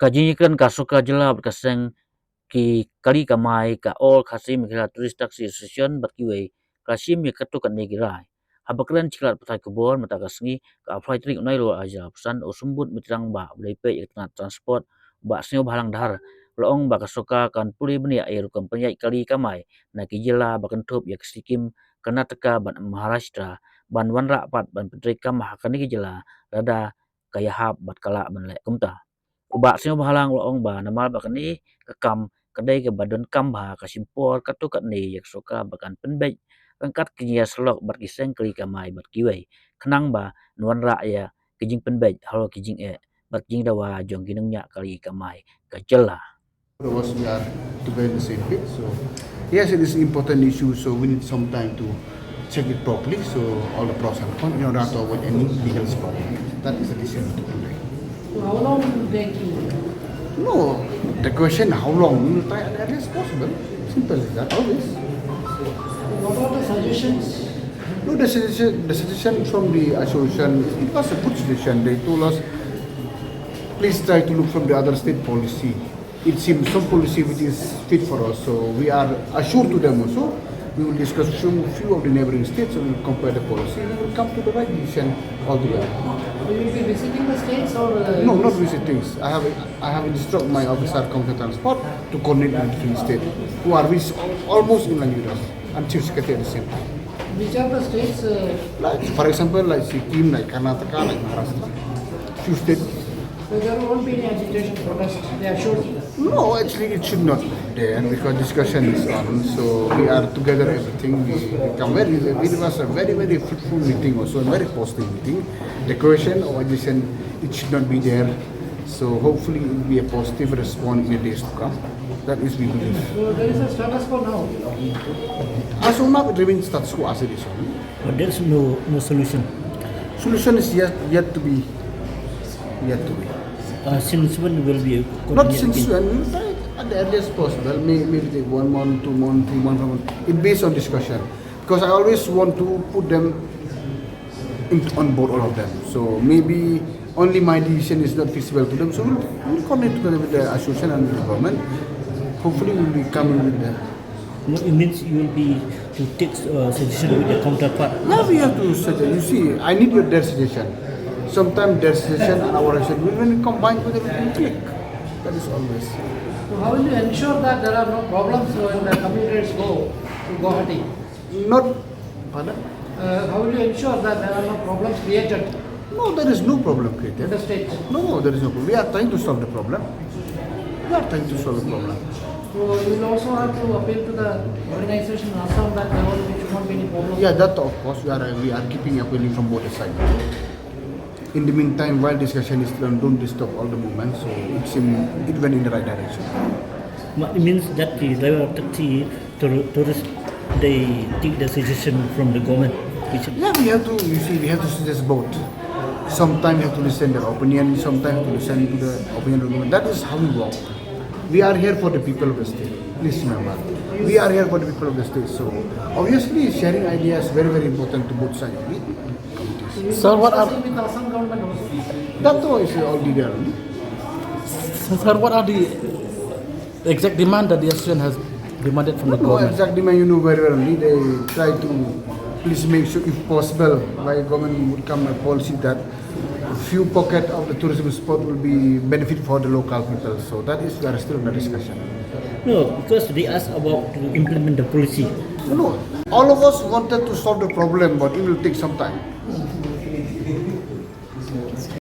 Kajingikan kasuka jela kaseng ki kali kamai ka all kasim kira turis taksi association batkiwe kasim ya katu kan negirai habakran ciklat patai kebon mata kasngi ka apply trik nai lo aja pesan usumbut mitrang ba blepe ikna transport ba snyo balang dahar loong ba kasuka kan puli beni air kompanya kali kamai na kijela bakantup ya Sikkim Karnataka ban Maharashtra ban wanra pat ban petrik kam hakani kijela rada kaya hap bat kala ban le kumta uba sing bahalang loong ba namal bakani kakam kadai ke badon kam ba kasimpor katu kat ni yak soka bakan penbej angkat kinya selok bar kiseng kli kamai bat kiwei kenang ba nuan ra ya kijing penbej halo kijing bat jing dawa jong ginung nya kali kamai kajela. Was we are together in the same page. So yes, it is an important issue. So we need some time to check it properly. So all the pros and cons in order to avoid any legal problem. That is the decision to today. So how long will it take you? No, the question how long we will try as early as possible. Simple as that. Always. What are the suggestions? No, the suggestion from the association, it was a good suggestion. They told us, please try to look from the other state policy. It seems some policy which is fit for us. So we are assured to them also. We will discuss few of the neighboring states and we will compare the policy. We will come to the right decision altogether. Will you be visiting the states or? No, not visiting. I have instructed my officer Community Transport to coordinate with different states who are almost in line with us and Chief Secretary at the same time. Which are the states? Like, for example, like Sikkim, like Karnataka, like Maharashtra, few states. So there won't be any agitation protest, they are sure. No, actually it should not be there because discussion is on. So we are together everything. We come very, it was a very, very fruitful meeting also, a very positive meeting. The question or agitation, it should not be there. So hopefully it will be a positive response in the days to come. That is we believe. So there is a status quo now. As of now, it remains status quo as it is. But there is no solution. Solution is yet to be. Since when will be Not since when, we will try it at the earliest possible. Maybe take 1 month, 2 months, 3 months. It's based on discussion. Because I always want to put them on board, all of them. So maybe only my decision is not feasible to them. So we'll coordinate together with the association and the government. Hopefully we'll be coming with them. No, it means you will be to take suggestion with the counterpart. Yeah, we have to suggest. You see, I need their suggestion. Sometimes their suggestion and our suggestion will when we combine with everything click. That is always. So how will you ensure that there are no problems when the commuters go to Guwahati? Not, pardon? How will you ensure that there are no problems created No, there is no problem in created. the states? No, there is no problem. We are trying to solve the problem. So you will also have to appeal to the organization in Assam that there should not be any problem. Yeah, that of course we are keeping appealing from both sides. In the meantime, while discussion is done, don't disturb all the movement. So it went in the right direction. It means that the driver of taxi tourists they take the suggestion from the government. Yeah, we have to suggest both. Sometimes you have to listen to their opinion, sometimes you have to listen to the opinion of the government. That is how we work. We are here for the people of the state. Please remember. We are here for the people of the state. So obviously sharing ideas is very, very important to both sides. So what are with the Assam government also? That is already there. Sir, what are the exact demand that the association has demanded from the No government? exact demand, you know very well. Only they try to please make sure, if possible, by government would come a policy that a few pocket of the tourism spot will be benefit for the local people. So that is we are still in the discussion. No, because they asked about to implement the policy. No, all of us wanted to solve the problem, but it will take some time.